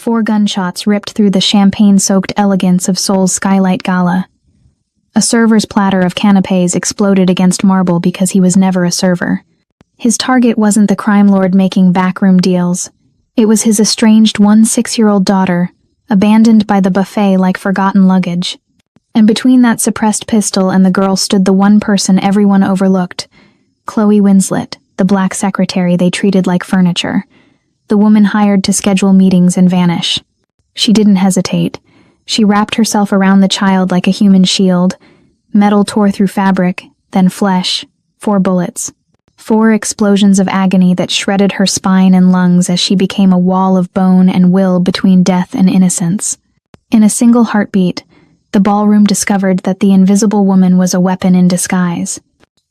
4 gunshots ripped through the champagne-soaked elegance of Seoul's Skylight Gala. A server's platter of canapés exploded against marble because he was never a server. His target wasn't the crime lord making backroom deals. It was his estranged 6-year-old daughter, abandoned by the buffet like forgotten luggage. And between that suppressed pistol and the girl stood the one person everyone overlooked, Chloe Winslet, the black secretary they treated like furniture, the woman hired to schedule meetings and vanish. She didn't hesitate. She wrapped herself around the child like a human shield. Metal tore through fabric, then flesh. 4 bullets. 4 explosions of agony that shredded her spine and lungs as she became a wall of bone and will between death and innocence. In a single heartbeat, the ballroom discovered that the invisible woman was a weapon in disguise.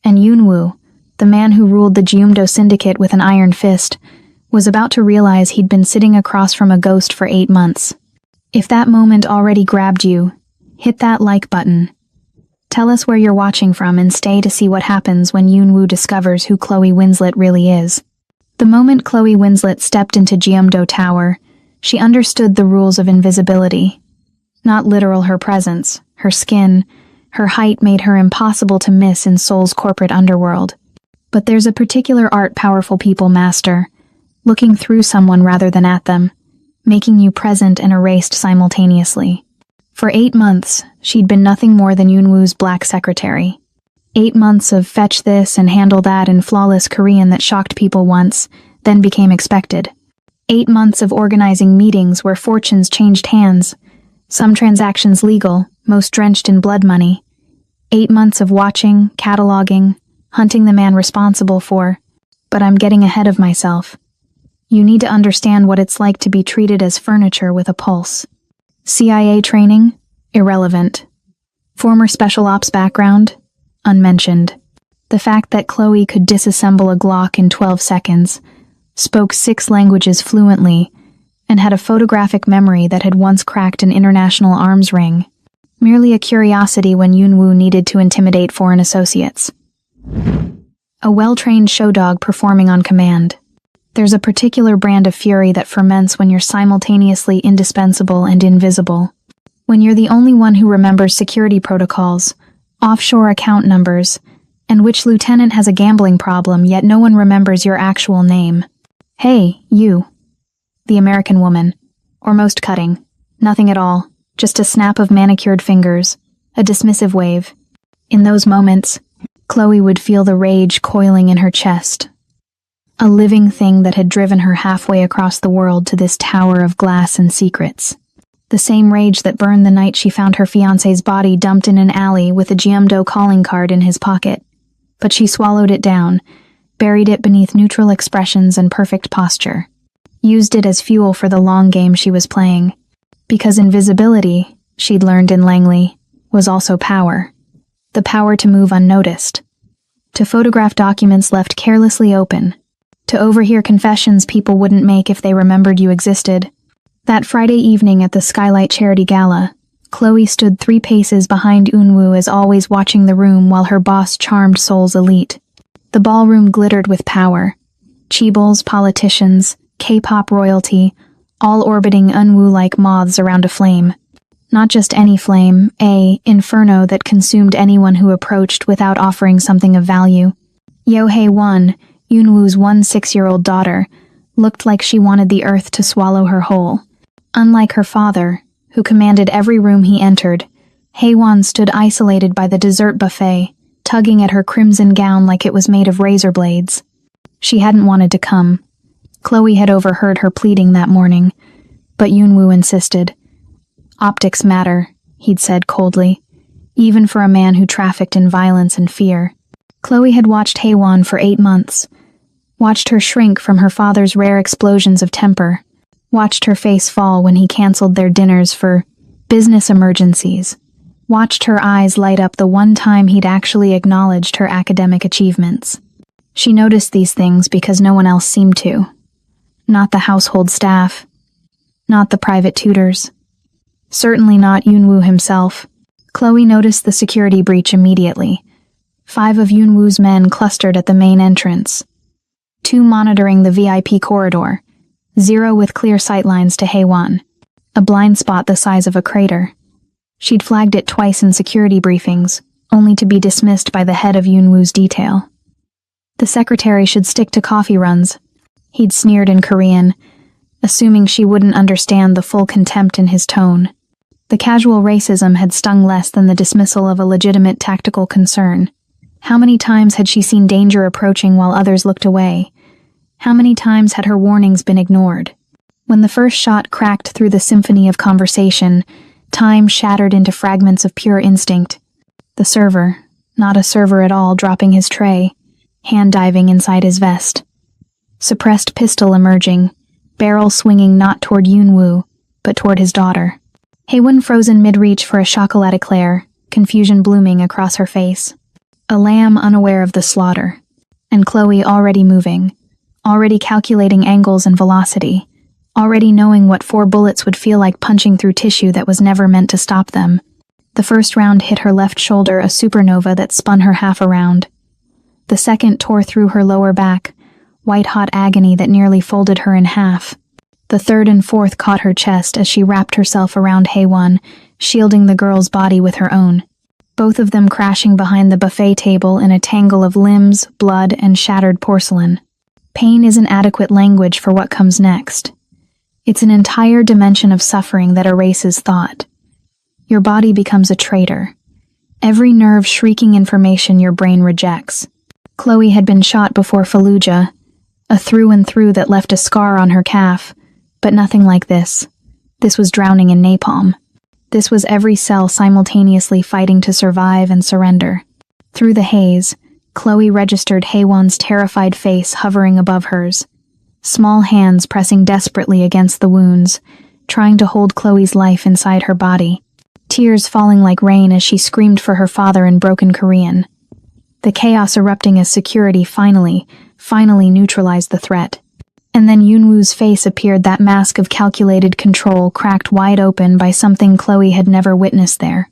And Yunwoo, the man who ruled the Jeumdo syndicate with an iron fist, was about to realize he'd been sitting across from a ghost for 8 months. If that moment already grabbed you, hit that like button. Tell us where you're watching from and stay to see what happens when Yunwoo discovers who Chloe Winslet really is. The moment Chloe Winslet stepped into Jeumdo Tower, she understood the rules of invisibility. Not literal her presence, her skin, her height made her impossible to miss in Seoul's corporate underworld. But there's a particular art powerful people master, looking through someone rather than at them, making you present and erased simultaneously. For 8 months, she'd been nothing more than Yunwoo's black secretary. 8 months of fetch this and handle that in flawless Korean that shocked people once, then became expected. 8 months of organizing meetings where fortunes changed hands, some transactions legal, most drenched in blood money. 8 months of watching, cataloging, hunting the man responsible for, but I'm getting ahead of myself. You need to understand what it's like to be treated as furniture with a pulse. CIA training? Irrelevant. Former special ops background? Unmentioned. The fact that Chloe could disassemble a Glock in 12 seconds, spoke 6 languages fluently, and had a photographic memory that had once cracked an international arms ring. Merely a curiosity when Yunwoo needed to intimidate foreign associates. A well-trained show dog performing on command. There's a particular brand of fury that ferments when you're simultaneously indispensable and invisible. When you're the only one who remembers security protocols, offshore account numbers, and which lieutenant has a gambling problem yet no one remembers your actual name. Hey, you. The American woman. Or most cutting. Nothing at all. Just a snap of manicured fingers. A dismissive wave. In those moments, Chloe would feel the rage coiling in her chest. A living thing that had driven her halfway across the world to this tower of glass and secrets. The same rage that burned the night she found her fiancé's body dumped in an alley with a Jeumdo calling card in his pocket. But she swallowed it down, buried it beneath neutral expressions and perfect posture. Used it as fuel for the long game she was playing. Because invisibility, she'd learned in Langley, was also power. The power to move unnoticed. To photograph documents left carelessly open. To overhear confessions people wouldn't make if they remembered you existed. That Friday evening at the Skylight Charity Gala, Chloe stood 3 paces behind Yunwoo as always watching the room while her boss charmed Seoul's elite. The ballroom glittered with power. Chaebols, politicians, K-pop royalty, all orbiting Yunwoo-like moths around a flame. Not just any flame, a inferno that consumed anyone who approached without offering something of value. Yo-hae-won, Yunwoo's 6-year-old daughter, looked like she wanted the earth to swallow her whole. Unlike her father, who commanded every room he entered, Hae-won stood isolated by the dessert buffet, tugging at her crimson gown like it was made of razor blades. She hadn't wanted to come. Chloe had overheard her pleading that morning, but Yunwoo insisted. Optics matter, he'd said coldly, even for a man who trafficked in violence and fear. Chloe had watched Hae-won for 8 months, watched her shrink from her father's rare explosions of temper, watched her face fall when he canceled their dinners for business emergencies, watched her eyes light up the one time he'd actually acknowledged her academic achievements. She noticed these things because no one else seemed to. Not the household staff, not the private tutors, certainly not Yunwoo himself. Chloe noticed the security breach immediately. 5 of Yunwoo's men clustered at the main entrance. 2 monitoring the VIP corridor, 0 with clear sightlines to Haewon, a blind spot the size of a crater. She'd flagged it twice in security briefings, only to be dismissed by the head of Yoonwoo's detail. The secretary should stick to coffee runs, he'd sneered in Korean, assuming she wouldn't understand the full contempt in his tone. The casual racism had stung less than the dismissal of a legitimate tactical concern. How many times had she seen danger approaching while others looked away? How many times had her warnings been ignored? When the first shot cracked through the symphony of conversation, time shattered into fragments of pure instinct. The server, not a server at all, dropping his tray, hand diving inside his vest. Suppressed pistol emerging, barrel swinging not toward Yoonwoo, but toward his daughter. Haewon frozen mid-reach for a chocolat eclair, confusion blooming across her face. A lamb unaware of the slaughter. And Chloe already moving, already calculating angles and velocity, already knowing what 4 bullets would feel like punching through tissue that was never meant to stop them. The first round hit her left shoulder, a supernova that spun her half around. The second tore through her lower back, white-hot agony that nearly folded her in half. The third and fourth caught her chest as she wrapped herself around Haewon, shielding the girl's body with her own. Both of them crashing behind the buffet table in a tangle of limbs, blood, and shattered porcelain. Pain isn't adequate language for what comes next. It's an entire dimension of suffering that erases thought. Your body becomes a traitor. Every nerve shrieking information your brain rejects. Chloe had been shot before Fallujah, a through and through that left a scar on her calf, but nothing like this. This was drowning in napalm. This was every cell simultaneously fighting to survive and surrender. Through the haze, Chloe registered Haewon's terrified face hovering above hers, small hands pressing desperately against the wounds, trying to hold Chloe's life inside her body, tears falling like rain as she screamed for her father in broken Korean. The chaos erupting as security finally neutralized the threat. And then Yoonwoo's face appeared, that mask of calculated control cracked wide open by something Chloe had never witnessed there.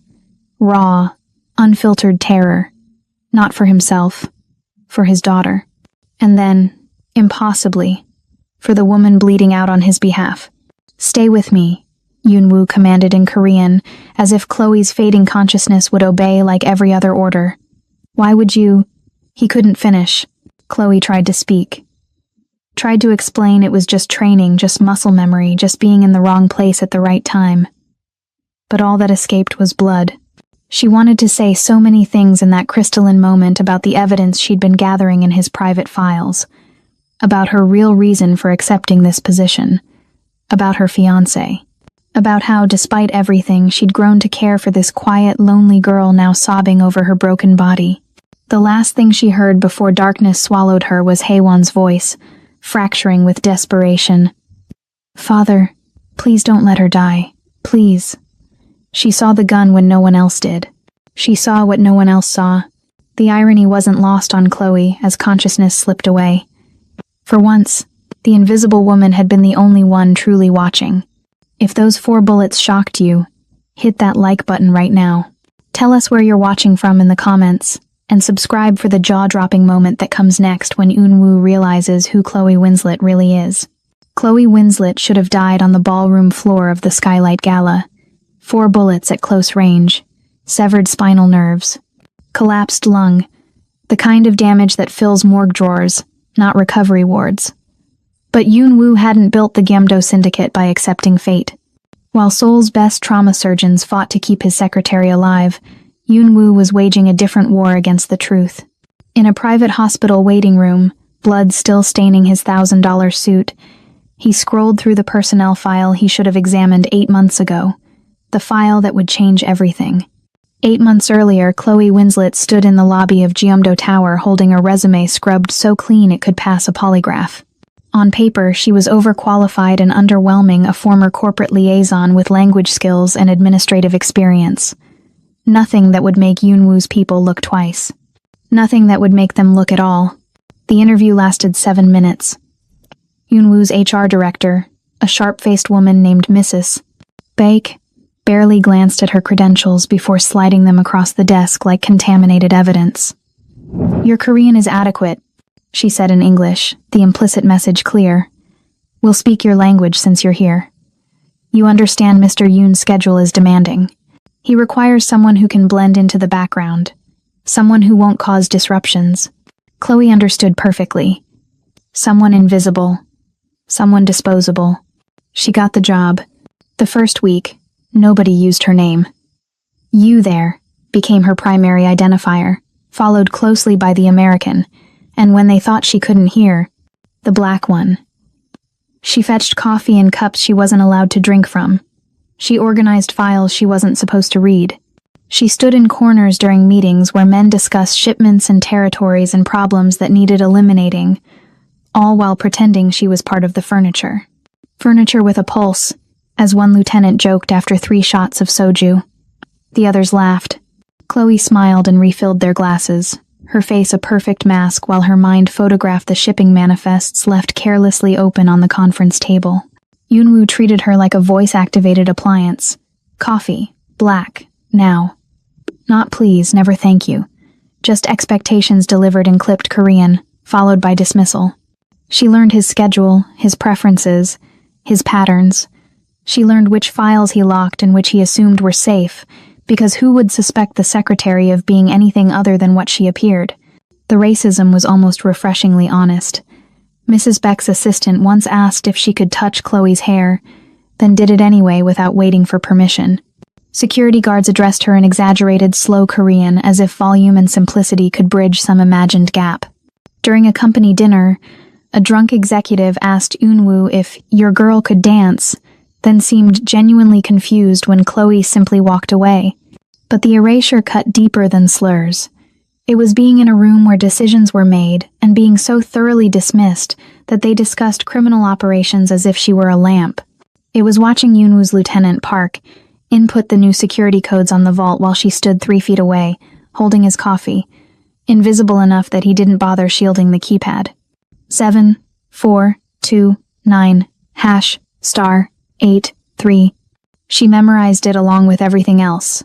Raw, unfiltered terror. Not for himself, for his daughter. And then, impossibly, for the woman bleeding out on his behalf. "Stay with me," Yoonwoo commanded in Korean, as if Chloe's fading consciousness would obey like every other order. "Why would you—" He couldn't finish. Chloe tried to speak. Tried to explain it was just training, just muscle memory, just being in the wrong place at the right time. But all that escaped was blood. She wanted to say so many things in that crystalline moment about the evidence she'd been gathering in his private files, about her real reason for accepting this position, about her fiancé, about how, despite everything, she'd grown to care for this quiet, lonely girl now sobbing over her broken body. The last thing she heard before darkness swallowed her was Haewon's voice, fracturing with desperation. "Father, please don't let her die. Please." She saw the gun when no one else did. She saw what no one else saw. The irony wasn't lost on Chloe as consciousness slipped away. For once, the invisible woman had been the only one truly watching. If those 4 bullets shocked you, hit that like button right now. Tell us where you're watching from in the comments, and subscribe for the jaw-dropping moment that comes next when Yoonwoo realizes who Chloe Winslet really is. Chloe Winslet should have died on the ballroom floor of the Skylight Gala. 4 bullets at close range, severed spinal nerves, collapsed lung, the kind of damage that fills morgue drawers, not recovery wards. But Yoonwoo hadn't built the Gyeomdo Syndicate by accepting fate. While Seoul's best trauma surgeons fought to keep his secretary alive, Yoonwoo was waging a different war against the truth. In a private hospital waiting room, blood still staining his $1,000 suit, he scrolled through the personnel file he should have examined 8 months ago. The file that would change everything. 8 months earlier, Chloe Winslet stood in the lobby of Gyeomdo Tower holding a resume scrubbed so clean it could pass a polygraph. On paper, she was overqualified and underwhelming, a former corporate liaison with language skills and administrative experience. Nothing that would make Yoonwoo's people look twice. Nothing that would make them look at all. The interview lasted 7 minutes. Yoonwoo's HR director, a sharp-faced woman named Mrs. Baek, barely glanced at her credentials before sliding them across the desk like contaminated evidence. "Your Korean is adequate," she said in English, the implicit message clear. We'll speak your language since you're here. You understand Mr. Yoon's schedule is demanding. He requires someone who can blend into the background, someone who won't cause disruptions. Chloe understood perfectly. Someone invisible, someone disposable. She got the job. The first week, nobody used her name. You there became her primary identifier, followed closely by the American, and when they thought she couldn't hear, the black one. She fetched coffee in cups she wasn't allowed to drink from. She organized files she wasn't supposed to read. She stood in corners during meetings where men discussed shipments and territories and problems that needed eliminating, all while pretending she was part of the furniture. Furniture with a pulse, as one lieutenant joked after 3 shots of soju. The others laughed. Chloe smiled and refilled their glasses, her face a perfect mask while her mind photographed the shipping manifests left carelessly open on the conference table. Yoonwoo treated her like a voice-activated appliance. Coffee. Black. Now. Not please, never thank you. Just expectations delivered in clipped Korean, followed by dismissal. She learned his schedule, his preferences, his patterns. She learned which files he locked and which he assumed were safe, because who would suspect the secretary of being anything other than what she appeared? The racism was almost refreshingly honest. Mrs. Beck's assistant once asked if she could touch Chloe's hair, then did it anyway without waiting for permission. Security guards addressed her in exaggerated, slow Korean as if volume and simplicity could bridge some imagined gap. During a company dinner, a drunk executive asked Eunwoo if your girl could dance, then seemed genuinely confused when Chloe simply walked away. But the erasure cut deeper than slurs. It was being in a room where decisions were made and being so thoroughly dismissed that they discussed criminal operations as if she were a lamp. It was watching Eunwoo's lieutenant, Park, input the new security codes on the vault while she stood 3 feet away, holding his coffee, invisible enough that he didn't bother shielding the keypad. 7, 4, 2, 9, #*8, 3. She memorized it along with everything else.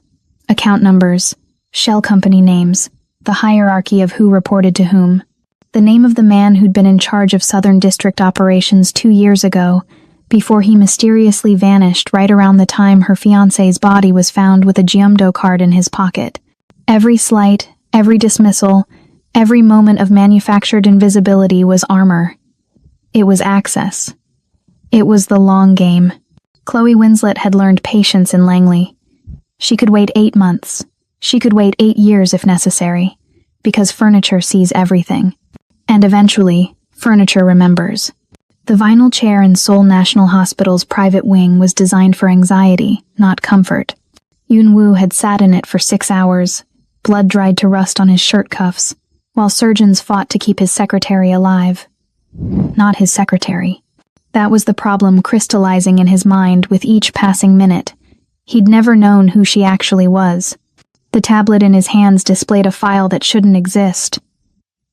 Account numbers, shell company names, the hierarchy of who reported to whom. The name of the man who'd been in charge of Southern District operations 2 years ago, before he mysteriously vanished right around the time her fiancé's body was found with a Jeomdo card in his pocket. Every slight, every dismissal, every moment of manufactured invisibility was armor. It was access. It was the long game. Chloe Winslet had learned patience in Langley. She could wait 8 months. She could wait 8 years if necessary, because furniture sees everything. And eventually, furniture remembers. The vinyl chair in Seoul National Hospital's private wing was designed for anxiety, not comfort. Eunwoo had sat in it for 6 hours, blood dried to rust on his shirt cuffs, while surgeons fought to keep his secretary alive. Not his secretary. That was the problem crystallizing in his mind with each passing minute. He'd never known who she actually was. The tablet in his hands displayed a file that shouldn't exist.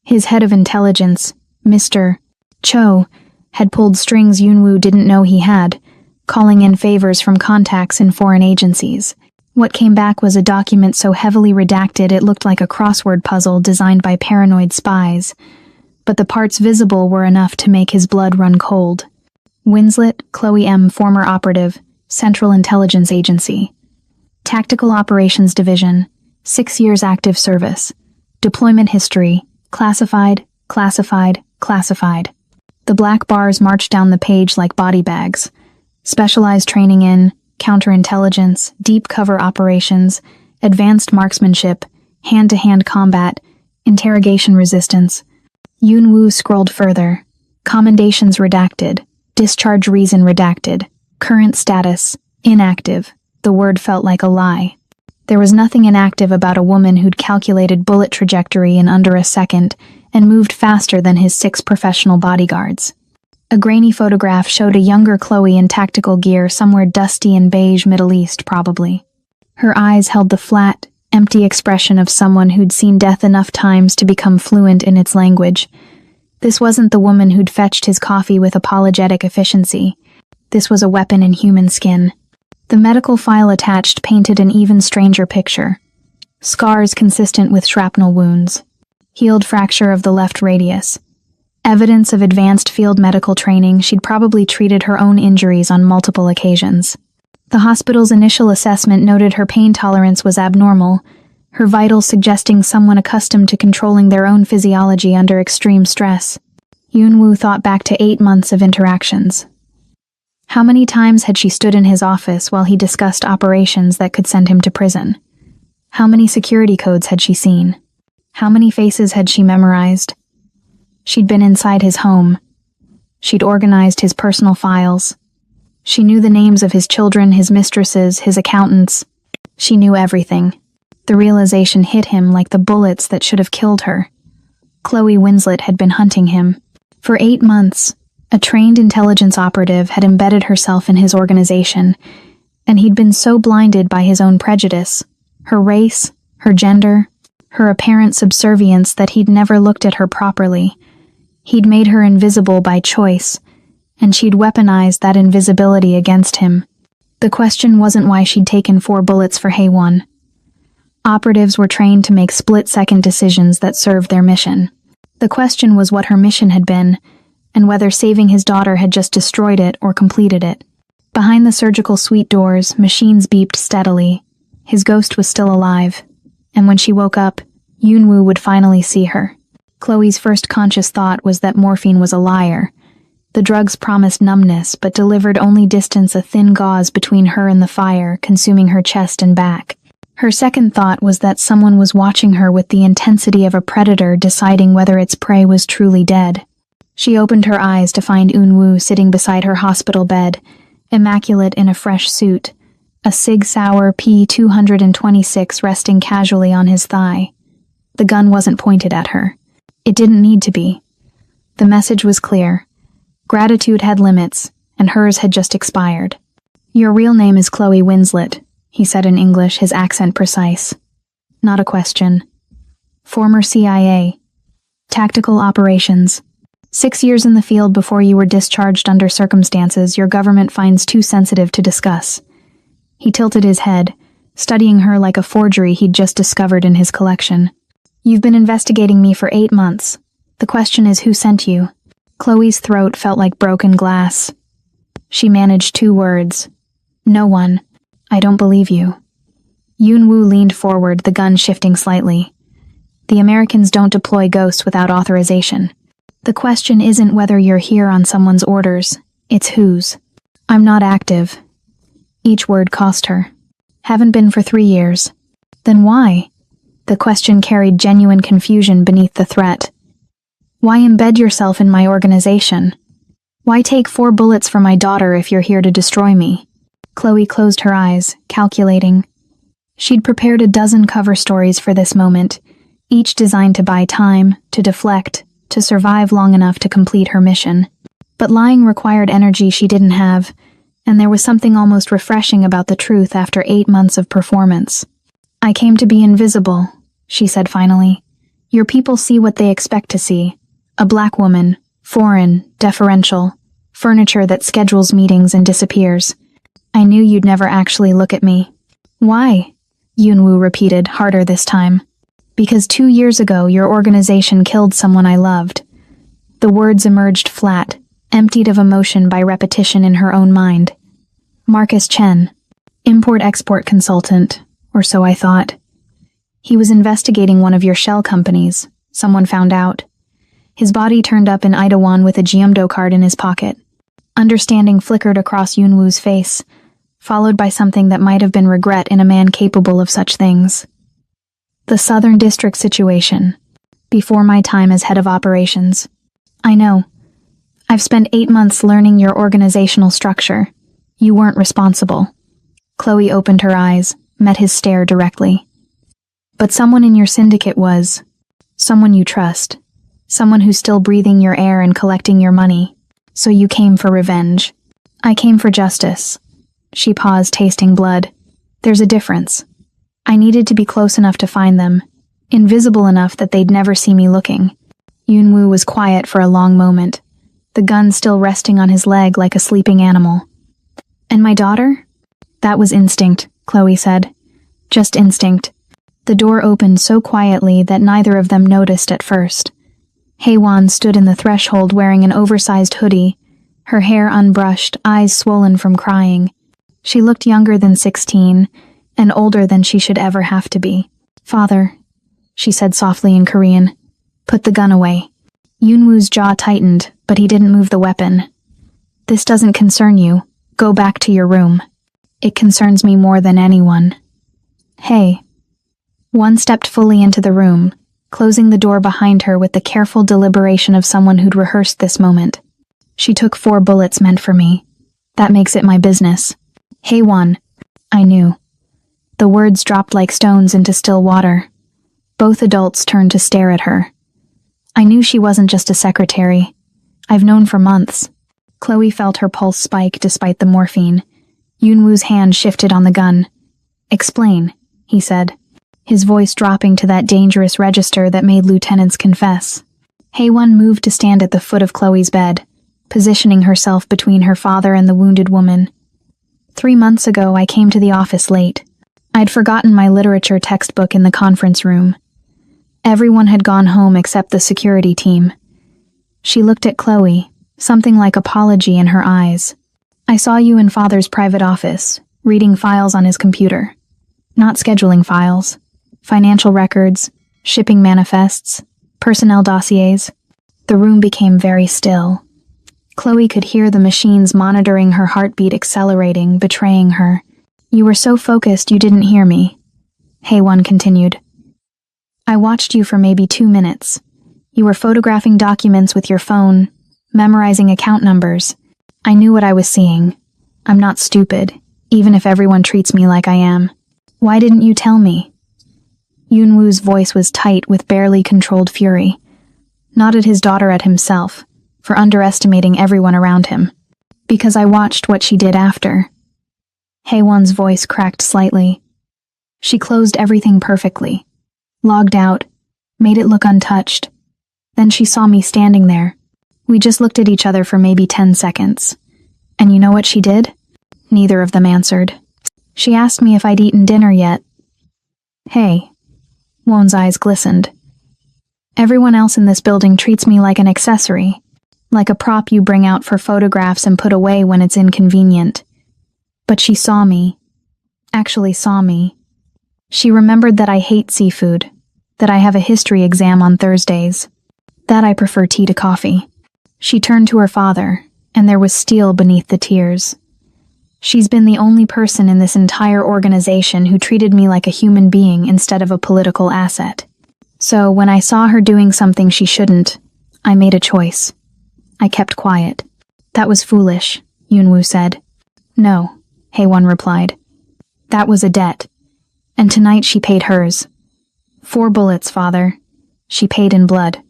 His head of intelligence, Mr. Cho, had pulled strings Eunwoo didn't know he had, calling in favors from contacts in foreign agencies. What came back was a document so heavily redacted it looked like a crossword puzzle designed by paranoid spies, but the parts visible were enough to make his blood run cold. Winslet, Chloe M., former operative, Central Intelligence Agency. Tactical Operations Division, 6 years active service. Deployment history, classified, classified, classified. The black bars marched down the page like body bags. Specialized training in counterintelligence, deep cover operations, advanced marksmanship, hand-to-hand combat, interrogation resistance. Eunwoo scrolled further. Commendations redacted. Discharge reason redacted. Current status, inactive. The word felt like a lie. There was nothing inactive about a woman who'd calculated bullet trajectory in under a second and moved faster than his 6 professional bodyguards. A grainy photograph showed a younger Chloe in tactical gear somewhere dusty and beige Middle East, probably. Her eyes held the flat, empty expression of someone who'd seen death enough times to become fluent in its language. This wasn't the woman who'd fetched his coffee with apologetic efficiency. This was a weapon in human skin. The medical file attached painted an even stranger picture. Scars consistent with shrapnel wounds. Healed fracture of the left radius. Evidence of advanced field medical training, she'd probably treated her own injuries on multiple occasions. The hospital's initial assessment noted her pain tolerance was abnormal, her vitals suggesting someone accustomed to controlling their own physiology under extreme stress. Yunwoo thought back to 8 months of interactions. How many times had she stood in his office while he discussed operations that could send him to prison? How many security codes had she seen? How many faces had she memorized? She'd been inside his home. She'd organized his personal files. She knew the names of his children, his mistresses, his accountants. She knew everything. The realization hit him like the bullets that should have killed her. Chloe Winslet had been hunting him. For 8 months, a trained intelligence operative had embedded herself in his organization, and he'd been so blinded by his own prejudice, her race, her gender, her apparent subservience that he'd never looked at her properly. He'd made her invisible by choice, and she'd weaponized that invisibility against him. The question wasn't why she'd taken 4 bullets for Haewon. Operatives were trained to make split-second decisions that served their mission. The question was what her mission had been, and whether saving his daughter had just destroyed it or completed it. Behind the surgical suite doors, machines beeped steadily. His ghost was still alive, and when she woke up, Yunwoo would finally see her. Chloe's first conscious thought was that morphine was a liar. The drugs promised numbness, but delivered only distance, a thin gauze between her and the fire, consuming her chest and back. Her second thought was that someone was watching her with the intensity of a predator deciding whether its prey was truly dead. She opened her eyes to find Yunwoo sitting beside her hospital bed, immaculate in a fresh suit, a Sig Sauer P-226 resting casually on his thigh. The gun wasn't pointed at her. It didn't need to be. The message was clear. Gratitude had limits, and hers had just expired. "Your real name is Chloe Winslet," he said in English, his accent precise. Not a question. "Former CIA. Tactical operations. 6 years in the field before you were discharged under circumstances your government finds too sensitive to discuss." He tilted his head, studying her like a forgery he'd just discovered in his collection. "You've been investigating me for 8 months. The question is who sent you?" Chloe's throat felt like broken glass. She managed 2 words. "No one. I don't believe you." Yunwoo leaned forward, the gun shifting slightly. "The Americans don't deploy ghosts without authorization. The question isn't whether you're here on someone's orders, it's whose." "I'm not active." Each word cost her. "Haven't been for 3 years." "Then why?" The question carried genuine confusion beneath the threat. "Why embed yourself in my organization? Why take 4 bullets for my daughter if you're here to destroy me?" Chloe closed her eyes, calculating. She'd prepared a dozen cover stories for this moment, each designed to buy time, to deflect, to survive long enough to complete her mission. But lying required energy she didn't have, and there was something almost refreshing about the truth after 8 months of performance. "I came to be invisible," she said finally. "Your people see what they expect to see. A black woman, foreign, deferential, furniture that schedules meetings and disappears. I knew you'd never actually look at me." "Why?" Yunwoo repeated, harder this time. "Because 2 years ago your organization killed someone I loved." The words emerged flat, emptied of emotion by repetition in her own mind. "Marcus Chen, import-export consultant, or so I thought. He was investigating one of your shell companies. Someone found out. His body turned up in Itaewon with a Geomdo card in his pocket." Understanding flickered across Yunwoo's face, followed by something that might have been regret in a man capable of such things. "The Southern District situation. Before my time as head of operations. I know. I've spent 8 months learning your organizational structure. You weren't responsible." Chloe opened her eyes, met his stare directly. "But someone in your syndicate was. Someone you trust. Someone who's still breathing your air and collecting your money. So you came for revenge." "I came for justice." She paused, tasting blood. "There's a difference. I needed to be close enough to find them, invisible enough that they'd never see me looking." Yunwoo was quiet for a long moment, the gun still resting on his leg like a sleeping animal. "And my daughter?" "That was instinct," Chloe said. "Just instinct." The door opened so quietly that neither of them noticed at first. Haewon stood in the threshold wearing an oversized hoodie, her hair unbrushed, eyes swollen from crying. She looked younger than 16, and older than she should ever have to be. "Father," she said softly in Korean, "put the gun away." Yoonwoo's jaw tightened, but he didn't move the weapon. "This doesn't concern you. Go back to your room." "It concerns me more than anyone." "Hey." One stepped fully into the room, closing the door behind her with the careful deliberation of someone who'd rehearsed this moment. "She took 4 bullets meant for me. That makes it my business." "Haewon." I knew. The words dropped like stones into still water. Both adults turned to stare at her. I knew she wasn't just a secretary. I've known for months. Chloe felt her pulse spike despite the morphine. Yoonwoo's hand shifted on the gun. "Explain," he said, his voice dropping to that dangerous register that made lieutenants confess. Haewon moved to stand at the foot of Chloe's bed, positioning herself between her father and the wounded woman. 3 months ago, I came to the office late. I'd forgotten my literature textbook in the conference room. Everyone had gone home except the security team. She looked at Chloe, something like apology in her eyes. "I saw you in Father's private office, reading files on his computer. Not scheduling files. Financial records, shipping manifests, personnel dossiers." The room became very still. Chloe could hear the machines monitoring her heartbeat accelerating, betraying her. "You were so focused you didn't hear me," Haewon continued. "I watched you for maybe 2 minutes. You were photographing documents with your phone, memorizing account numbers. I knew what I was seeing. I'm not stupid, even if everyone treats me like I am. Why didn't you tell me?" Yoonwoo's voice was tight with barely controlled fury. Not at his daughter, at himself, for underestimating everyone around him. "Because I watched what she did after." Haewon's voice cracked slightly. "She closed everything perfectly. Logged out, made it look untouched. Then she saw me standing there. We just looked at each other for maybe 10 seconds. And you know what she did?" Neither of them answered. "She asked me if I'd eaten dinner yet." "Hey." Won's eyes glistened. "Everyone else in this building treats me like an accessory, like a prop you bring out for photographs and put away when it's inconvenient. But she saw me. Actually saw me. She remembered that I hate seafood, that I have a history exam on Thursdays, that I prefer tea to coffee." She turned to her father, and there was steel beneath the tears. "She's been the only person in this entire organization who treated me like a human being instead of a political asset. So when I saw her doing something she shouldn't, I made a choice. I kept quiet." "That was foolish," Yoonwoo said. "No," Haewon replied. "That was a debt. And tonight she paid hers. 4 bullets, father. She paid in blood."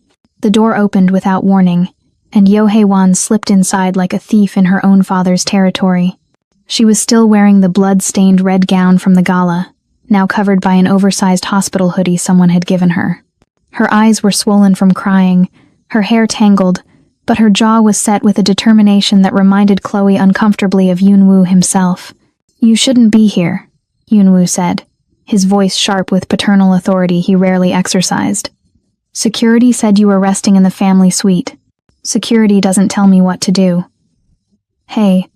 The door opened without warning, and Yo Haewon slipped inside like a thief in her own father's territory. She was still wearing the blood-stained red gown from the gala, now covered by an oversized hospital hoodie someone had given her. Her eyes were swollen from crying, her hair tangled, but her jaw was set with a determination that reminded Chloe uncomfortably of Yoonwoo himself. "You shouldn't be here," Yoonwoo said, his voice sharp with paternal authority he rarely exercised. "Security said you were resting in the family suite. Security doesn't tell me what to do." "Hey."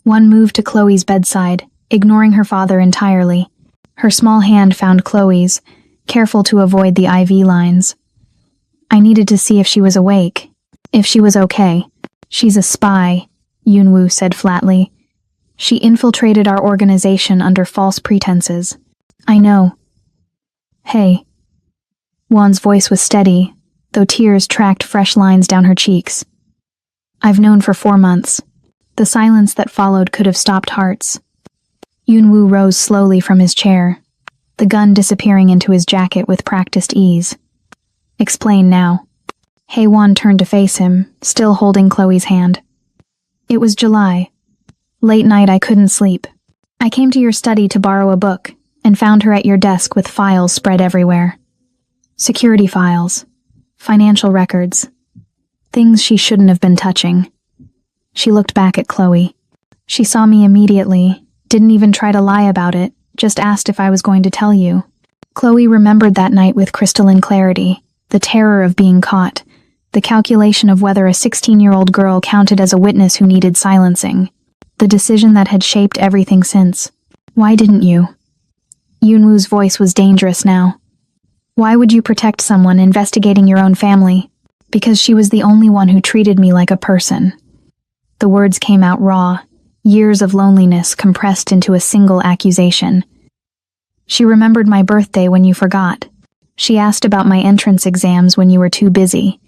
One moved to Chloe's bedside, ignoring her father entirely. Her small hand found Chloe's, careful to avoid the IV lines. "I needed to see if she was awake, if she was okay. She's a spy," Yoonwoo said flatly. "She infiltrated our organization under false pretenses." "I know." "Hey." Won's voice was steady, though tears tracked fresh lines down her cheeks. "I've known for 4 months. The silence that followed could have stopped hearts." Yoonwoo rose slowly from his chair, the gun disappearing into his jacket with practiced ease. "Explain now." Haewon turned to face him, still holding Chloe's hand. "It was July. Late night, I couldn't sleep. I came to your study to borrow a book, and found her at your desk with files spread everywhere. Security files, financial records, things she shouldn't have been touching." She looked back at Chloe. "She saw me immediately, didn't even try to lie about it, just asked if I was going to tell you." Chloe remembered that night with crystalline clarity, the terror of being caught, The calculation of whether a 16-year-old girl counted as a witness who needed silencing. The decision that had shaped everything since. Why didn't you? Yunwoo's voice was dangerous now. Why would you protect someone investigating your own family? Because she was the only one who treated me like a person. The words came out raw, years of loneliness compressed into a single accusation. She remembered my birthday when you forgot. She asked about my entrance exams when you were too busy.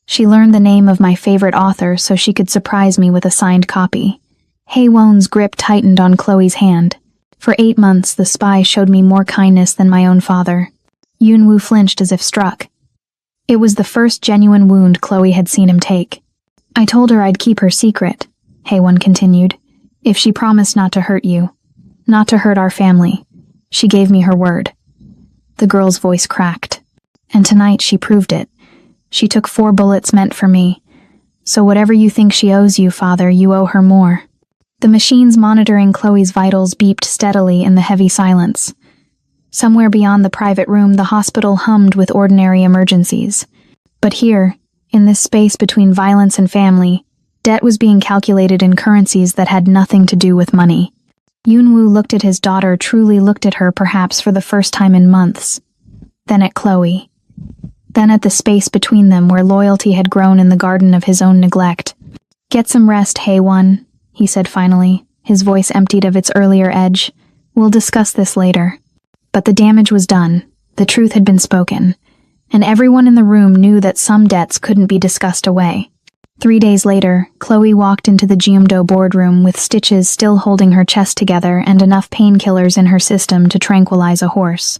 She learned the name of my favorite author so she could surprise me with a signed copy. Haewon's grip tightened on Chloe's hand. For 8 months, the spy showed me more kindness than my own father. Yunwoo flinched as if struck. It was the first genuine wound Chloe had seen him take. I told her I'd keep her secret, Haewon continued, if she promised not to hurt you. Not to hurt our family. She gave me her word. The girl's voice cracked. And tonight she proved it. She took 4 bullets meant for me. So whatever you think she owes you, father, you owe her more. The machines monitoring Chloe's vitals beeped steadily in the heavy silence. Somewhere beyond the private room, the hospital hummed with ordinary emergencies. But here, in this space between violence and family, debt was being calculated in currencies that had nothing to do with money. Yunwoo looked at his daughter, truly looked at her perhaps for the first time in months. Then at Chloe. Then at the space between them where loyalty had grown in the garden of his own neglect. Get some rest, Haewon, he said finally, his voice emptied of its earlier edge. We'll discuss this later. But the damage was done. The truth had been spoken. And everyone in the room knew that some debts couldn't be discussed away. 3 days later, Chloe walked into the Jeomdo boardroom with stitches still holding her chest together and enough painkillers in her system to tranquilize a horse.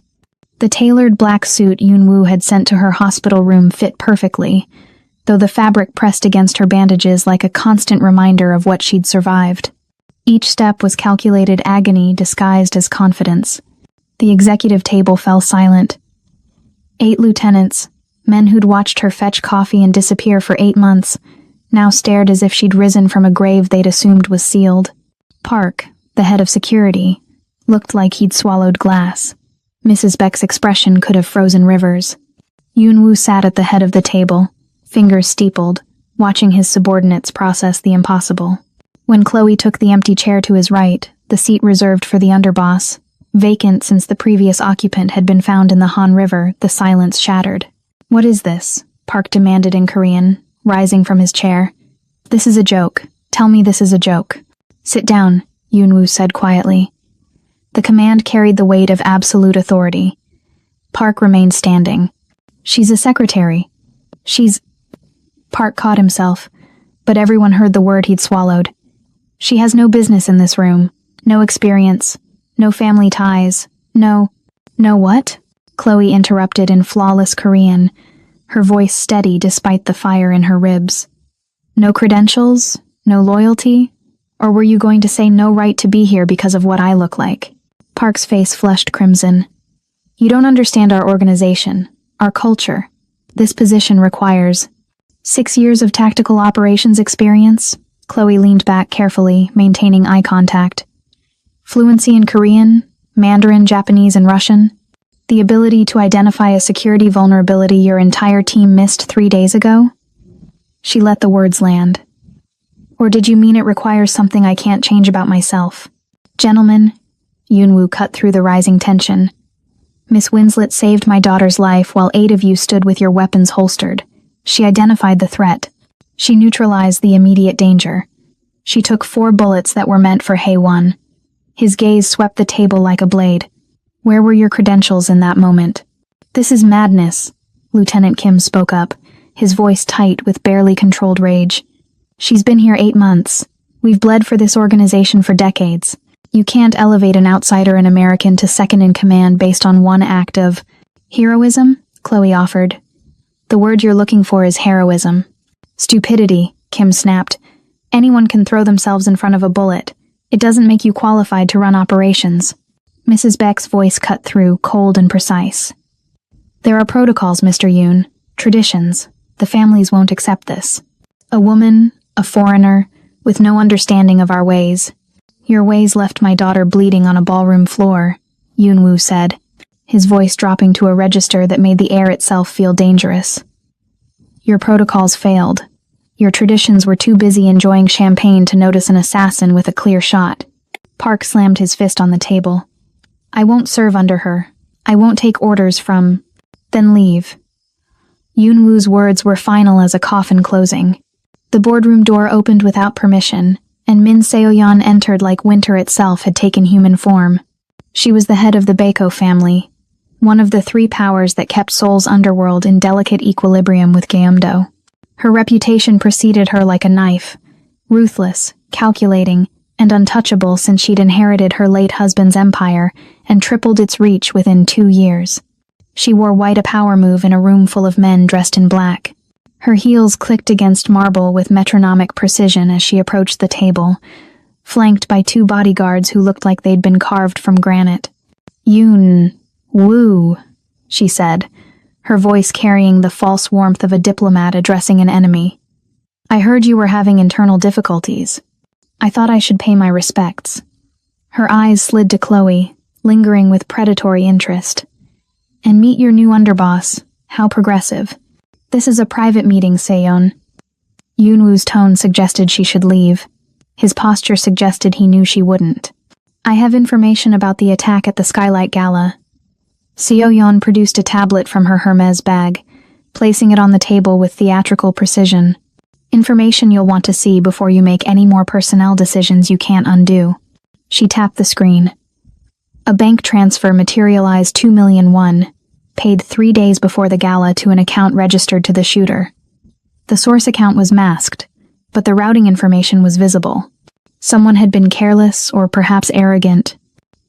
The tailored black suit Yunwoo had sent to her hospital room fit perfectly, though the fabric pressed against her bandages like a constant reminder of what she'd survived. Each step was calculated agony disguised as confidence. The executive table fell silent. 8 lieutenants, men who'd watched her fetch coffee and disappear for 8 months, now stared as if she'd risen from a grave they'd assumed was sealed. Park, the head of security, looked like he'd swallowed glass. Mrs. Beck's expression could have frozen rivers. Yunwoo sat at the head of the table, fingers steepled, watching his subordinates process the impossible. When Chloe took the empty chair to his right, the seat reserved for the underboss, vacant since the previous occupant had been found in the Han River, the silence shattered. What is this? Park demanded in Korean, rising from his chair. This is a joke. Tell me this is a joke. Sit down, Yunwoo said quietly. The command carried the weight of absolute authority. Park remained standing. She's a secretary. Park caught himself, but everyone heard the word he'd swallowed. She has no business in this room. No experience. No family ties. No what? Chloe interrupted in flawless Korean, her voice steady despite the fire in her ribs. No credentials? No loyalty? Or were you going to say no right to be here because of what I look like? Park's face flushed crimson. You don't understand our organization, our culture. This position requires 6 years of tactical operations experience. Chloe leaned back carefully, maintaining eye contact. Fluency in Korean, Mandarin, Japanese, and Russian. The ability to identify a security vulnerability your entire team missed 3 days ago? She let the words land. Or did you mean it requires something I can't change about myself? Gentlemen, Yunwoo cut through the rising tension. Miss Winslet saved my daughter's life while 8 of you stood with your weapons holstered. She identified the threat. She neutralized the immediate danger. She took 4 bullets that were meant for Haewon. His gaze swept the table like a blade. Where were your credentials in that moment? This is madness, Lieutenant Kim spoke up, his voice tight with barely controlled rage. She's been here 8 months. We've bled for this organization for decades. You can't elevate an outsider in American to second in command based on one act of heroism, Chloe offered. The word you're looking for is heroism. Stupidity, Kim snapped. Anyone can throw themselves in front of a bullet. It doesn't make you qualified to run operations. Mrs. Beck's voice cut through, cold and precise. There are protocols, Mr. Yoon. Traditions. The families won't accept this. A woman, a foreigner, with no understanding of our ways. Your ways left my daughter bleeding on a ballroom floor, Yunwoo said, his voice dropping to a register that made the air itself feel dangerous. Your protocols failed. Your traditions were too busy enjoying champagne to notice an assassin with a clear shot. Park slammed his fist on the table. I won't serve under her. I won't take orders from... Then leave. Yunwoo's words were final as a coffin closing. The boardroom door opened without permission, and Min Seoyeon entered like winter itself had taken human form. She was the head of the Baeko family, one of the three powers that kept Seoul's underworld in delicate equilibrium with Gyeongdo. Her reputation preceded her like a knife, ruthless, calculating, and untouchable since she'd inherited her late husband's empire and tripled its reach within 2 years. She wore white a power move in a room full of men dressed in black. Her heels clicked against marble with metronomic precision as she approached the table, flanked by 2 bodyguards who looked like they'd been carved from granite. Woo, she said, her voice carrying the false warmth of a diplomat addressing an enemy. I heard you were having internal difficulties. I thought I should pay my respects. Her eyes slid to Chloe, lingering with predatory interest. And meet your new underboss. How progressive. This is a private meeting, Seon. Yunwoo's tone suggested she should leave. His posture suggested he knew she wouldn't. I have information about the attack at the Skylight Gala. Seoyeon produced a tablet from her Hermes bag, placing it on the table with theatrical precision. Information you'll want to see before you make any more personnel decisions you can't undo. She tapped the screen. A bank transfer materialized 2 million won, paid 3 days before the gala to an account registered to the shooter. The source account was masked, but the routing information was visible. Someone had been careless or perhaps arrogant.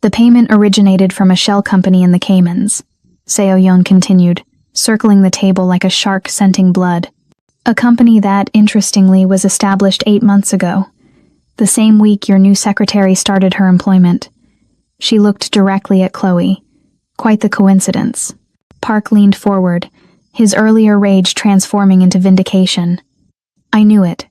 The payment originated from a shell company in the Caymans. Seoyeon continued, circling the table like a shark scenting blood. A company that, interestingly, was established 8 months ago, the same week your new secretary started her employment. She looked directly at Chloe. Quite the coincidence. Park leaned forward, his earlier rage transforming into vindication. I knew it.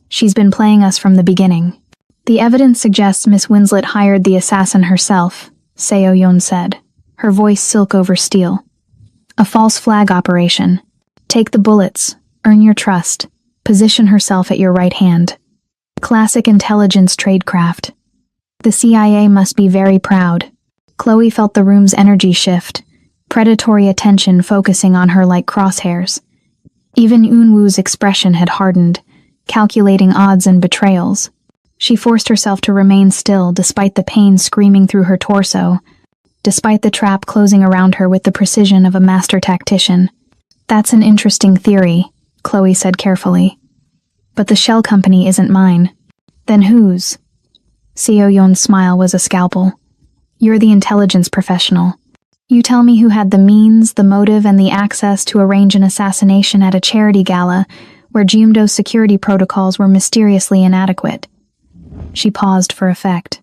She's been playing us from the beginning. The evidence suggests Miss Winslet hired the assassin herself, Seoyeon said, her voice silk over steel. A false flag operation. Take the bullets, earn your trust, position herself at your right hand. Classic intelligence tradecraft. The CIA must be very proud. Chloe felt the room's energy shift, predatory attention focusing on her like crosshairs. Even Yunwoo's expression had hardened, calculating odds and betrayals. She forced herself to remain still despite the pain screaming through her torso, despite the trap closing around her with the precision of a master tactician. That's an interesting theory, Chloe said carefully. But the shell company isn't mine. Then whose? Seoyeon's smile was a scalpel. You're the intelligence professional. You tell me who had the means, the motive, and the access to arrange an assassination at a charity gala where Gyeongdo's security protocols were mysteriously inadequate. She paused for effect.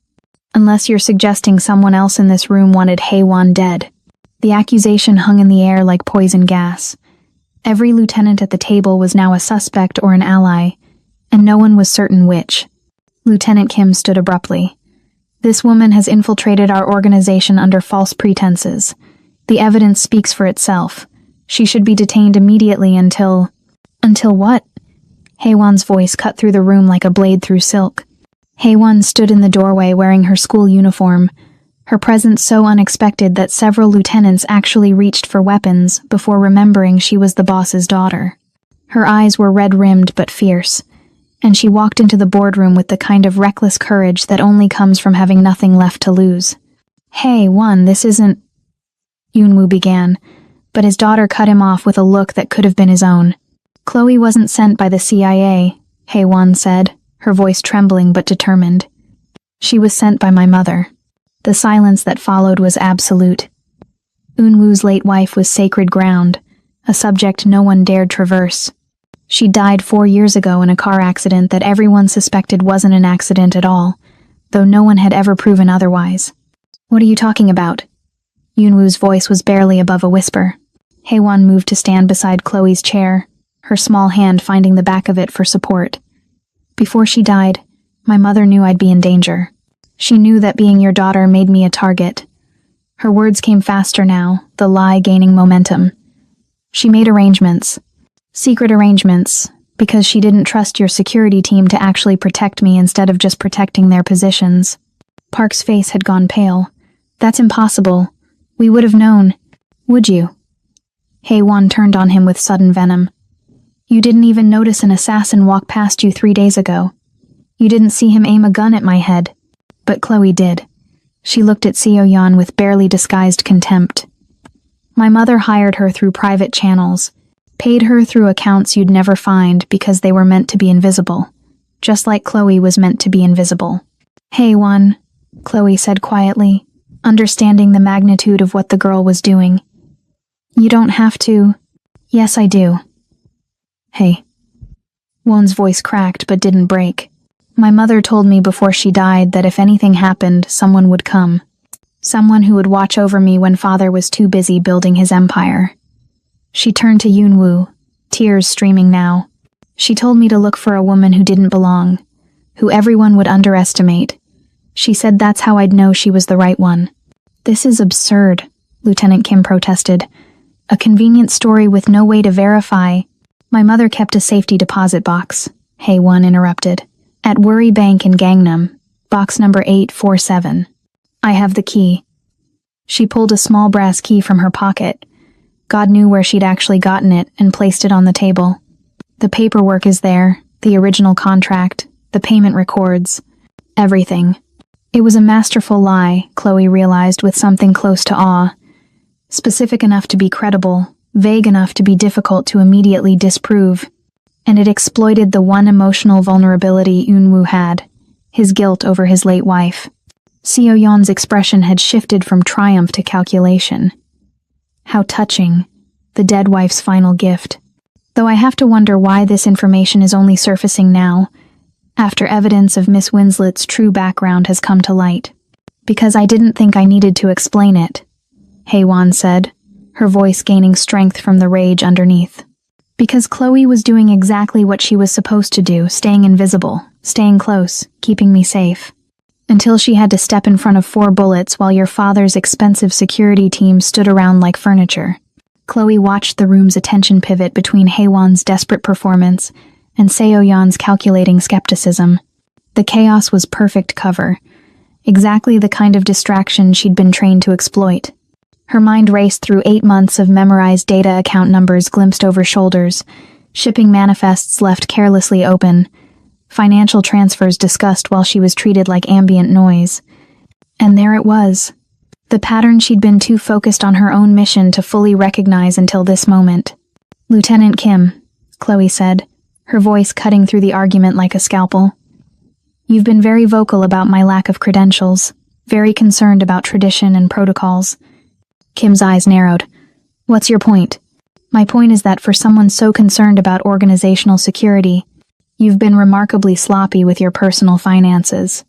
Unless you're suggesting someone else in this room wanted Haewon dead. The accusation hung in the air like poison gas. Every lieutenant at the table was now a suspect or an ally, and no one was certain which. Lieutenant Kim stood abruptly. This woman has infiltrated our organization under false pretenses. The evidence speaks for itself. She should be detained immediately until... Until what? Haewon's voice cut through the room like a blade through silk. Haewon stood in the doorway wearing her school uniform, her presence so unexpected that several lieutenants actually reached for weapons before remembering she was the boss's daughter. Her eyes were red-rimmed but fierce, and she walked into the boardroom with the kind of reckless courage that only comes from having nothing left to lose. Haewon, this isn't... Yunwoo began, but his daughter cut him off with a look that could have been his own. Chloe wasn't sent by the CIA, Haewon said, her voice trembling but determined. She was sent by my mother. The silence that followed was absolute. Yunwoo's late wife was sacred ground, a subject no one dared traverse. She died 4 years ago in a car accident that everyone suspected wasn't an accident at all, though no one had ever proven otherwise. What are you talking about? Yunwoo's voice was barely above a whisper. Haewon moved to stand beside Chloe's chair, her small hand finding the back of it for support. Before she died, my mother knew I'd be in danger. She knew that being your daughter made me a target. Her words came faster now, the lie gaining momentum. She made arrangements. Secret arrangements, because she didn't trust your security team to actually protect me instead of just protecting their positions. Park's face had gone pale. That's impossible. We would have known. Would you? Hae-won turned on him with sudden venom. You didn't even notice an assassin walk past you 3 days ago. You didn't see him aim a gun at my head. But Chloe did. She looked at Seo-yeon with barely disguised contempt. My mother hired her through private channels, paid her through accounts you'd never find because they were meant to be invisible, just like Chloe was meant to be invisible. Hae-won, Chloe said quietly, understanding the magnitude of what the girl was doing. You don't have to. Yes, I do. Hey. Won's voice cracked but didn't break. My mother told me before she died that if anything happened, someone would come. Someone who would watch over me when father was too busy building his empire. She turned to Yoon-woo, tears streaming now. She told me to look for a woman who didn't belong, who everyone would underestimate. She said that's how I'd know she was the right one. This is absurd, Lieutenant Kim protested. A convenient story with no way to verify. My mother kept a safety deposit box, Hae-won interrupted. At Worry Bank in Gangnam, box number 847. I have the key. She pulled a small brass key from her pocket. God knew where she'd actually gotten it and placed it on the table. The paperwork is there, the original contract, the payment records, everything. It was a masterful lie, Chloe realized with something close to awe. Specific enough to be credible, vague enough to be difficult to immediately disprove. And it exploited the one emotional vulnerability Yoon-woo had, his guilt over his late wife. Seo-yeon's expression had shifted from triumph to calculation. How touching, the dead wife's final gift. Though I have to wonder why this information is only surfacing now, after evidence of Miss Winslet's true background has come to light. Because I didn't think I needed to explain it, Hae-won said, her voice gaining strength from the rage underneath. Because Chloe was doing exactly what she was supposed to do, staying invisible, staying close, keeping me safe. Until she had to step in front of 4 bullets while your father's expensive security team stood around like furniture. Chloe watched the room's attention pivot between Hae-won's desperate performance and Seo-yeon's calculating skepticism. The chaos was perfect cover, exactly the kind of distraction she'd been trained to exploit. Her mind raced through 8 months of memorized data account numbers glimpsed over shoulders, shipping manifests left carelessly open, financial transfers discussed while she was treated like ambient noise. And there it was, the pattern she'd been too focused on her own mission to fully recognize until this moment. Lieutenant Kim, Chloe said, her voice cutting through the argument like a scalpel. You've been very vocal about my lack of credentials, very concerned about tradition and protocols. Kim's eyes narrowed. What's your point? My point is that for someone so concerned about organizational security, you've been remarkably sloppy with your personal finances.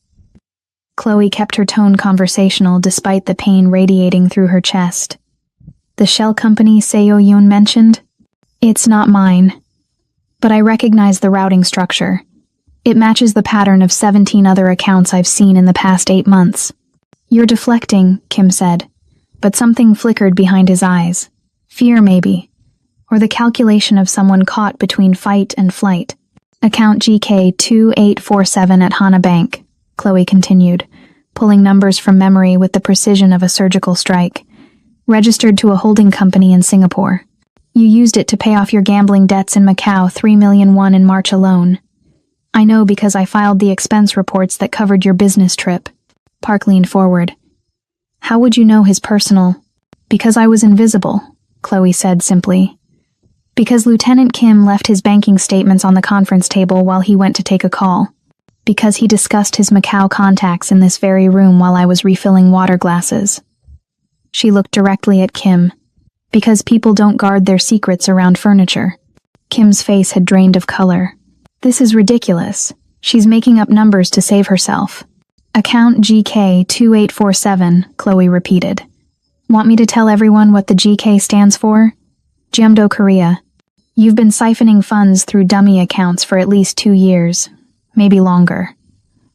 Chloe kept her tone conversational despite the pain radiating through her chest. The shell company Seo-yeon mentioned? It's not mine. But I recognize the routing structure. It matches the pattern of 17 other accounts I've seen in the past 8 months. You're deflecting, Kim said. But something flickered behind his eyes. Fear, maybe. Or the calculation of someone caught between fight and flight. Account GK 2847 at Hana Bank, Chloe continued, pulling numbers from memory with the precision of a surgical strike. Registered to a holding company in Singapore. You used it to pay off your gambling debts in Macau, 3 million won in March alone. I know because I filed the expense reports that covered your business trip. Park leaned forward. How would you know his personal? Because I was invisible, Chloe said simply. Because Lieutenant Kim left his banking statements on the conference table while he went to take a call. Because he discussed his Macau contacts in this very room while I was refilling water glasses. She looked directly at Kim. Because people don't guard their secrets around furniture. Kim's face had drained of color. This is ridiculous. She's making up numbers to save herself. Account GK 2847, Chloe repeated. Want me to tell everyone what the GK stands for? Jeomdo Korea. You've been siphoning funds through dummy accounts for at least 2 years, maybe longer.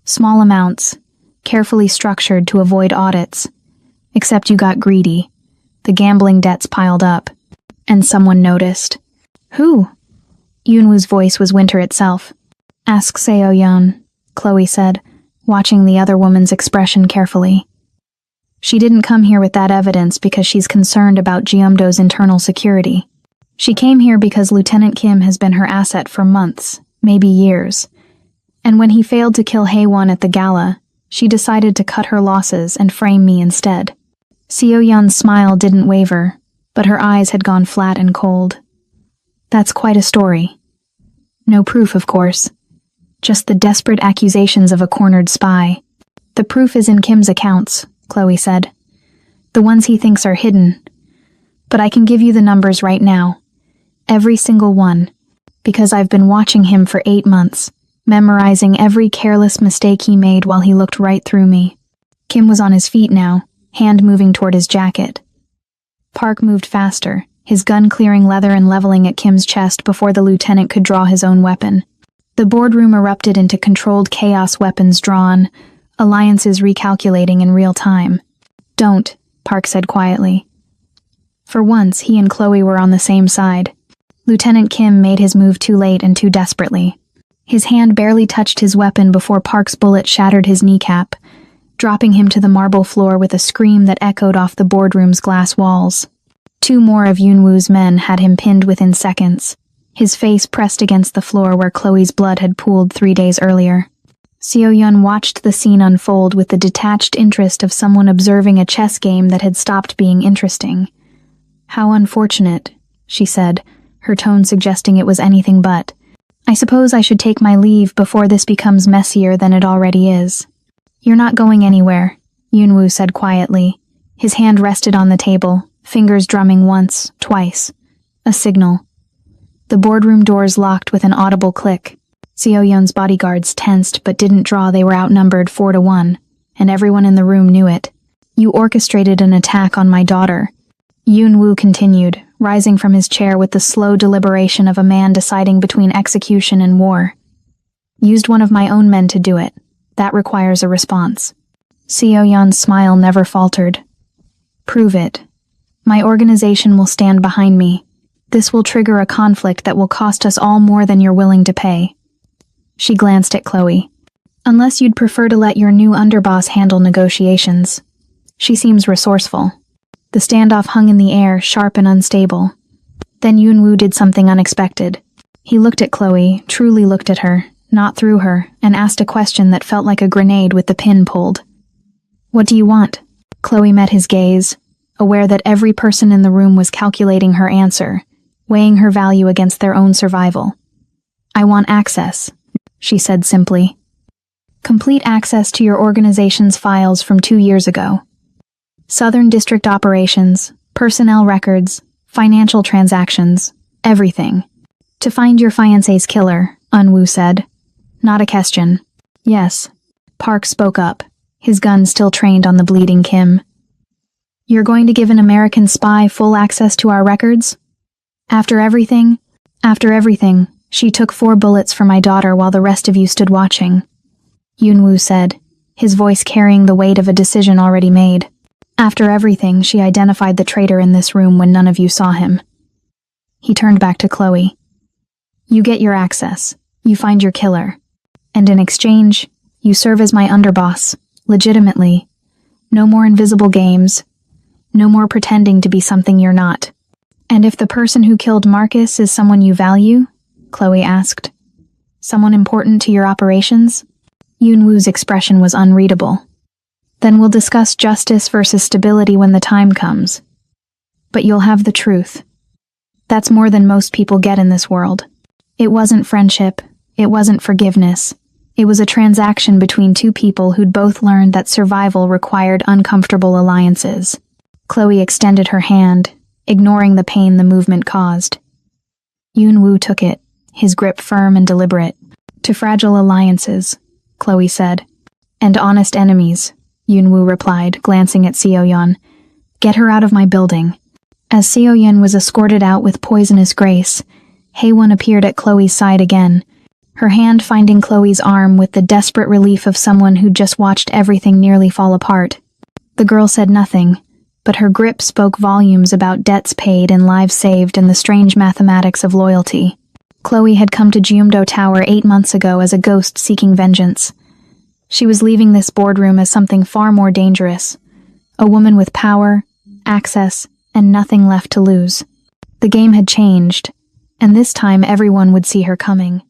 Small amounts, carefully structured to avoid audits. Except you got greedy. The gambling debts piled up. And someone noticed. Who? Yoonwoo's voice was winter itself. Ask Seo-yeon, Chloe said, watching the other woman's expression carefully. She didn't come here with that evidence because she's concerned about Jeomdo's internal security. She came here because Lieutenant Kim has been her asset for months, maybe years. And when he failed to kill Haewon at the gala, she decided to cut her losses and frame me instead. Seo-yeon's smile didn't waver, but her eyes had gone flat and cold. That's quite a story. No proof, of course. Just the desperate accusations of a cornered spy. The proof is in Kim's accounts, Chloe said. The ones he thinks are hidden. But I can give you the numbers right now. Every single one. Because I've been watching him for 8 months, memorizing every careless mistake he made while he looked right through me. Kim was on his feet now, hand moving toward his jacket. Park moved faster, his gun clearing leather and leveling at Kim's chest before the lieutenant could draw his own weapon. The boardroom erupted into controlled chaos, weapons drawn, alliances recalculating in real time. Don't, Park said quietly. For once, he and Chloe were on the same side. Lieutenant Kim made his move too late and too desperately. His hand barely touched his weapon before Park's bullet shattered his kneecap, dropping him to the marble floor with a scream that echoed off the boardroom's glass walls. 2 more of Yoonwoo's men had him pinned within seconds, his face pressed against the floor where Chloe's blood had pooled 3 days earlier. Seo-yeon watched the scene unfold with the detached interest of someone observing a chess game that had stopped being interesting. How unfortunate, she said, her tone suggesting it was anything but. I suppose I should take my leave before this becomes messier than it already is. You're not going anywhere, Yoonwoo said quietly. His hand rested on the table, fingers drumming once, twice. A signal. The boardroom doors locked with an audible click. Seo-yeon's bodyguards tensed but didn't draw. They were outnumbered 4-1, and everyone in the room knew it. You orchestrated an attack on my daughter. Yoonwoo continued, rising from his chair with the slow deliberation of a man deciding between execution and war. Used one of my own men to do it. That requires a response. Seo-yeon's smile never faltered. Prove it. My organization will stand behind me. This will trigger a conflict that will cost us all more than you're willing to pay. She glanced at Chloe. Unless you'd prefer to let your new underboss handle negotiations. She seems resourceful. The standoff hung in the air, sharp and unstable. Then Yoonwoo did something unexpected. He looked at Chloe, truly looked at her, not through her, and asked a question that felt like a grenade with the pin pulled. What do you want? Chloe met his gaze, aware that every person in the room was calculating her answer, weighing her value against their own survival. I want access, she said simply. Complete access to your organization's files from 2 years ago. Southern District operations, personnel records, financial transactions, everything. To find your fiancé's killer, Unwoo said. Not a question. Yes. Park spoke up, his gun still trained on the bleeding Kim. You're going to give an American spy full access to our records? After everything, she took 4 bullets for my daughter while the rest of you stood watching. Yoonwoo said, his voice carrying the weight of a decision already made. After everything, she identified the traitor in this room when none of you saw him. He turned back to Chloe. You get your access. You find your killer. And in exchange, you serve as my underboss, legitimately. No more invisible games. No more pretending to be something you're not. And if the person who killed Marcus is someone you value? Chloe asked. Someone important to your operations? Yoonwoo's expression was unreadable. Then we'll discuss justice versus stability when the time comes. But you'll have the truth. That's more than most people get in this world. It wasn't friendship. It wasn't forgiveness. It was a transaction between 2 people who'd both learned that survival required uncomfortable alliances. Chloe extended her hand, ignoring the pain the movement caused. Yoonwoo took it, his grip firm and deliberate. To fragile alliances, Chloe said. And honest enemies, Yoonwoo replied, glancing at Seo-yeon. Get her out of my building. As Seo-yeon was escorted out with poisonous grace, Haewon appeared at Chloe's side again, her hand finding Chloe's arm with the desperate relief of someone who'd just watched everything nearly fall apart. The girl said nothing, but her grip spoke volumes about debts paid and lives saved and the strange mathematics of loyalty. Chloe had come to Jeumdo Tower 8 months ago as a ghost seeking vengeance. She was leaving this boardroom as something far more dangerous. A woman with power, access, and nothing left to lose. The game had changed, and this time everyone would see her coming.